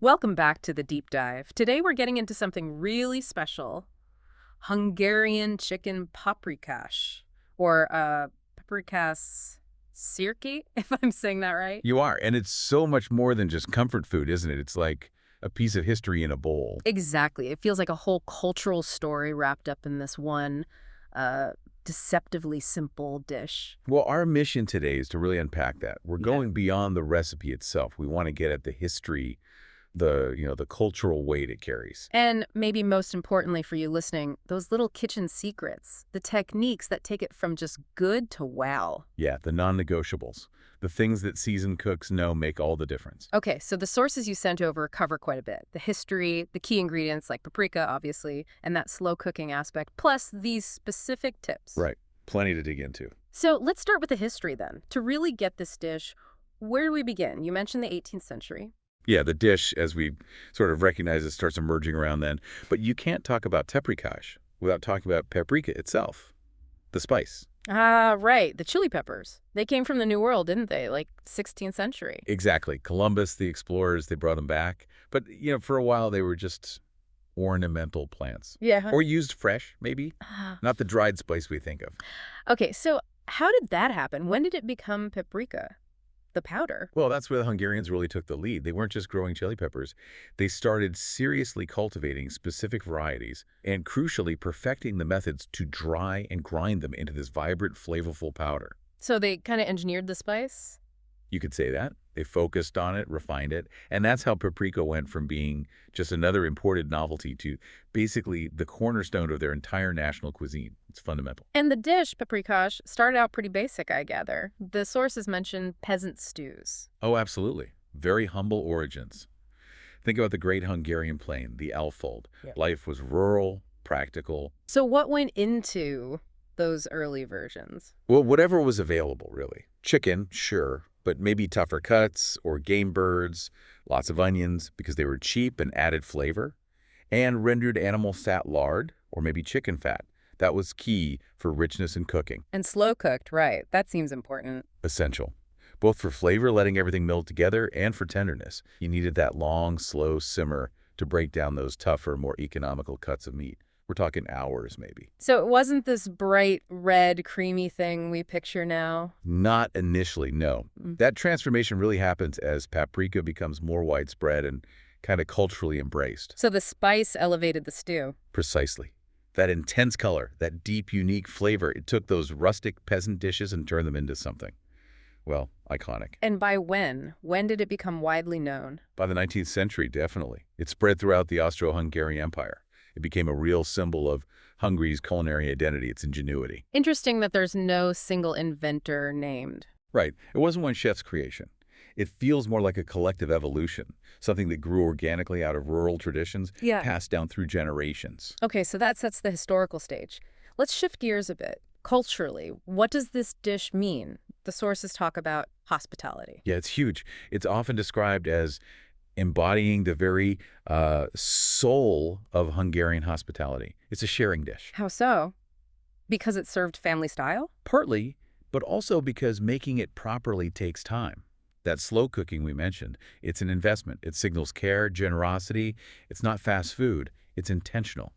Welcome back to the deep dive. Today we're getting into something really special. Hungarian Chicken Paprikash, or Paprikás Csirke, if I'm saying that right. You are, and it's so much more than just comfort food, isn't it? It's like a piece of history in a bowl. Exactly. It feels like a whole cultural story wrapped up in this one uh, deceptively simple dish. Well, our mission today is to really unpack that. We're Yeah. going beyond the recipe itself. We want to get at the history, the cultural weight it carries. And maybe most importantly for you listening, those little kitchen secrets, the techniques that take it from just good to wow. Yeah, the non-negotiables. The things that seasoned cooks know make all the difference. Okay, so the sources you sent over cover quite a bit. The history, the key ingredients like paprika, obviously, and that slow cooking aspect, plus these specific tips. Right. Plenty to dig into. So let's start with the history then. To really get this dish, where do we begin? You mentioned the 18th century. Yeah, the dish, as we sort of recognize it, starts emerging around then. But you can't talk about paprikash without talking about paprika itself, the spice. Ah, right, the chili peppers. They came from the New World, didn't they? Like 16th century. Exactly. Columbus, the explorers, they brought them back. But, for a while they were just ornamental plants. Yeah. Or used fresh, maybe. Ah. Not the dried spice we think of. Okay, so how did that happen? When did it become paprika? The powder? Well, that's where the Hungarians really took the lead. They weren't just growing chili peppers. They started seriously cultivating specific varieties and, crucially, perfecting the methods to dry and grind them into this vibrant, flavorful powder. So they kind of engineered the spice? You could say that. They focused on it, refined it, and that's how paprika went from being just another imported novelty to basically the cornerstone of their entire national cuisine. It's fundamental. And the dish, paprikash, started out pretty basic, I gather. The sources mention peasant stews. Oh, absolutely. Very humble origins. Think about the great Hungarian plain, the Alfold. Yeah. Life was rural, practical. So what went into those early versions? Well, whatever was available, really. Chicken, sure, but maybe tougher cuts or game birds, lots of onions because they were cheap and added flavor, and rendered animal fat lard or maybe chicken fat. That was key for richness in cooking. And slow cooked, right. That seems important. Essential. Both for flavor, letting everything meld together, and for tenderness. You needed that long, slow simmer to break down those tougher, more economical cuts of meat. We're talking hours, maybe. So it wasn't this bright, red, creamy thing we picture now? Not initially, no. That transformation really happens as paprika becomes more widespread and kind of culturally embraced. So the spice elevated the stew. Precisely. That intense color, that deep, unique flavor, it took those rustic peasant dishes and turned them into something, well, iconic. And by when? When did it become widely known? By the 19th century, definitely. It spread throughout the Austro-Hungarian Empire. It became a real symbol of Hungary's culinary identity, its ingenuity. Interesting that there's no single inventor named. Right. It wasn't one chef's creation. It feels more like a collective evolution, something that grew organically out of rural traditions, passed down through generations. Okay, so that sets the historical stage. Let's shift gears a bit. Culturally, what does this dish mean? The sources talk about hospitality. Yeah, it's huge. It's often described as embodying the very soul of Hungarian hospitality. It's a sharing dish. How so? Because it's served family style? Partly, but also because making it properly takes time. That slow cooking we mentioned, it's an investment. It signals care, generosity. It's not fast food. It's intentional.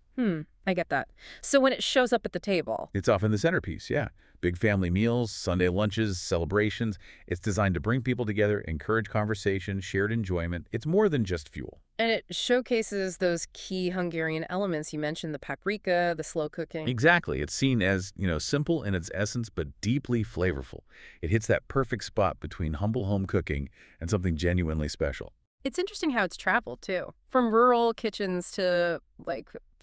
I get that. So when it shows up at the table? It's often the centerpiece, yeah. Big family meals, Sunday lunches, celebrations. It's designed to bring people together, encourage conversation, shared enjoyment. It's more than just fuel. And it showcases those key Hungarian elements. You mentioned the paprika, the slow cooking. Exactly. It's seen as, simple in its essence, but deeply flavorful. It hits that perfect spot between humble home cooking and something genuinely special. It's interesting how it's traveled, too. From rural kitchens to,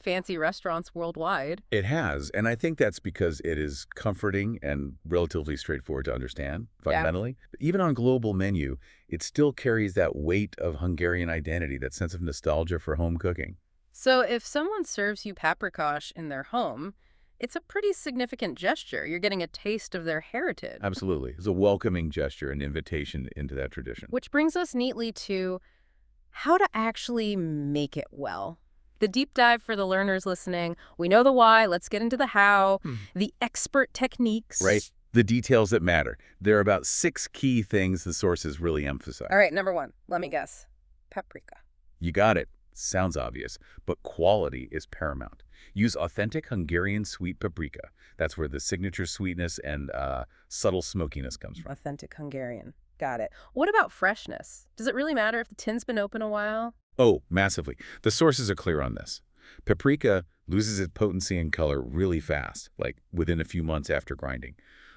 fancy restaurants worldwide. It has, and I think that's because it is comforting and relatively straightforward to understand, fundamentally. But even on global menu, it still carries that weight of Hungarian identity, that sense of nostalgia for home cooking. So if someone serves you paprikash in their home, it's a pretty significant gesture. You're getting a taste of their heritage. Absolutely. It's a welcoming gesture, an invitation into that tradition. Which brings us neatly to how to actually make it well. The deep dive for the learners listening. We know the why. Let's get into the how, the expert techniques. Right. The details that matter. There are about 6 key things the sources really emphasize. All right, number 1. Let me guess. Paprika. You got it. Sounds obvious, but quality is paramount. Use authentic Hungarian sweet paprika. That's where the signature sweetness and subtle smokiness comes from. Authentic Hungarian. Got it. What about freshness? Does it really matter if the tin's been open a while? Oh, massively. The sources are clear on this. Paprika loses its potency and color really fast, like within a few months after grinding.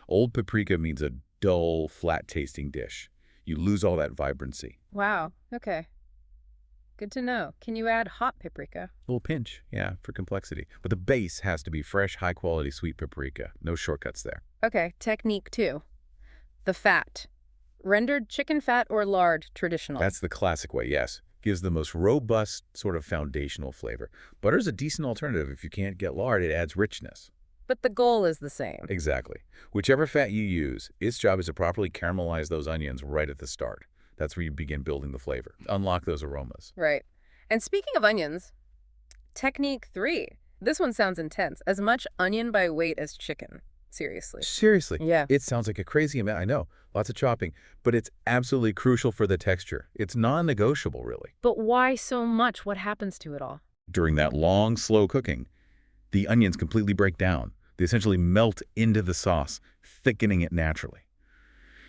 Old paprika means a dull, flat-tasting dish. You lose all that vibrancy. Wow. Okay. Good to know. Can you add hot paprika? A little pinch, yeah, for complexity. But the base has to be fresh, high-quality sweet paprika. No shortcuts there. Okay. Technique 2. The fat. Rendered chicken fat or lard traditional? That's the classic way, yes. Gives the most robust, sort of foundational flavor. Butter's a decent alternative. If you can't get lard, it adds richness. But the goal is the same. Exactly. Whichever fat you use, its job is to properly caramelize those onions right at the start. That's where you begin building the flavor. Unlock those aromas. Right. And speaking of onions, technique 3. This one sounds intense. As much onion by weight as chicken. Seriously. Seriously. Yeah. It sounds like a crazy amount. I know. Lots of chopping. But it's absolutely crucial for the texture. It's non-negotiable, really. But why so much? What happens to it all? During that long, slow cooking, the onions completely break down. They essentially melt into the sauce, thickening it naturally.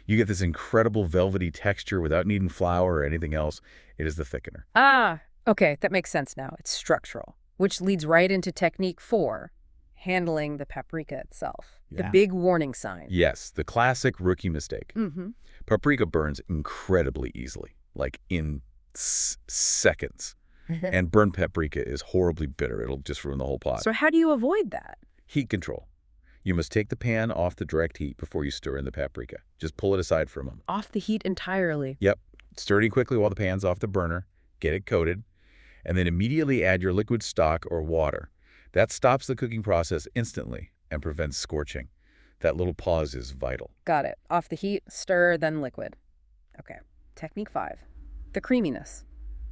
You get this incredible velvety texture without needing flour or anything else. It is the thickener. Ah, okay, that makes sense now. It's structural, which leads right into technique 4, handling the paprika itself. The Yeah. big warning sign. Yes, the classic rookie mistake. Mm-hmm. Paprika burns incredibly easily, like in seconds. And burnt paprika is horribly bitter. It'll just ruin the whole pot. So how do you avoid that? Heat control. You must take the pan off the direct heat before you stir in the paprika. Just pull it aside for a moment. Off the heat entirely. Yep. Stir it quickly while the pan's off the burner. Get it coated. And then immediately add your liquid stock or water. That stops the cooking process instantly and prevents scorching. That little pause is vital. Got it. Off the heat, stir, then liquid. Okay. Technique 5. The creaminess.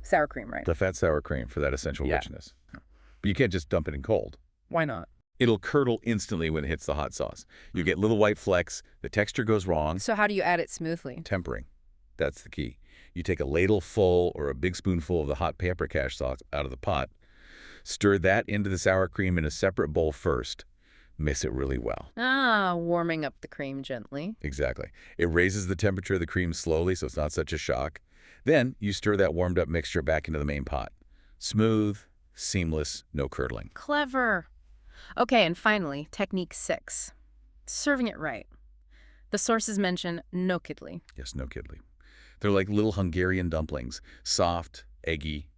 Sour cream, right? The fat sour cream for that essential Yeah. richness. But you can't just dump it in cold. Why not? It'll curdle instantly when it hits the hot sauce. You get little white flecks, the texture goes wrong. So how do you add it smoothly? Tempering. That's the key. You take a ladle full or a big spoonful of the hot Paprikás sauce out of the pot. Stir that into the sour cream in a separate bowl first. Mix it really well. Ah, warming up the cream gently. Exactly. It raises the temperature of the cream slowly so it's not such a shock. Then you stir that warmed up mixture back into the main pot. Smooth, seamless, no curdling. Clever. Okay, and finally, technique 6. Serving it right. The sources mention no kidley. Yes, no kiddly. They're like little Hungarian dumplings. Soft, eggy.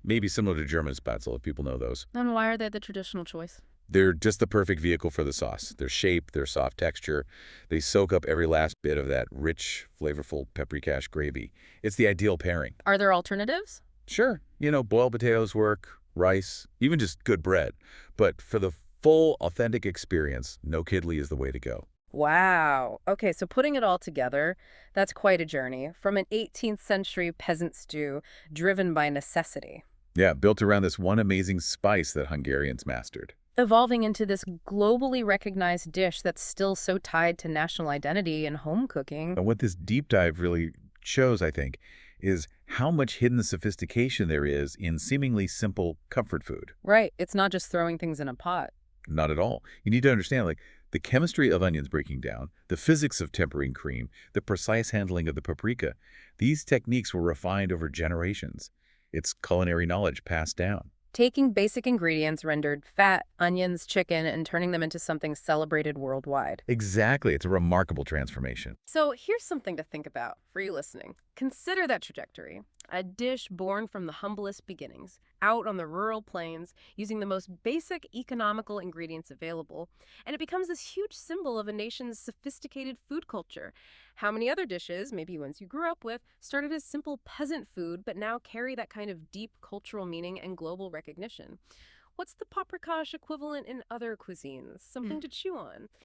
Maybe similar to German spätzle, if people know those. And why are they the traditional choice? They're just the perfect vehicle for the sauce. Their shape, their soft texture, they soak up every last bit of that rich, flavorful Paprikás gravy. It's the ideal pairing. Are there alternatives? Sure, boiled potatoes work, rice, even just good bread. But for the full, authentic experience, no kidley is the way to go. Wow. Okay, so putting it all together, that's quite a journey. From an 18th century peasant stew driven by necessity, Yeah, built around this one amazing spice that Hungarians mastered. evolving into this globally recognized dish that's still so tied to national identity and home cooking. And what this deep dive really shows, I think, is how much hidden sophistication there is in seemingly simple comfort food. Right. It's not just throwing things in a pot. Not at all. You need to understand, the chemistry of onions breaking down, the physics of tempering cream, the precise handling of the paprika. These techniques were refined over generations. It's culinary knowledge passed down. Taking basic ingredients rendered fat, onions, chicken, and turning them into something celebrated worldwide. Exactly. It's a remarkable transformation. So here's something to think about for you listening. Consider that trajectory. A dish born from the humblest beginnings, out on the rural plains, using the most basic economical ingredients available, and it becomes this huge symbol of a nation's sophisticated food culture. How many other dishes, maybe ones you grew up with, started as simple peasant food but now carry that kind of deep cultural meaning and global recognition? What's the paprikash equivalent in other cuisines? Something to chew on.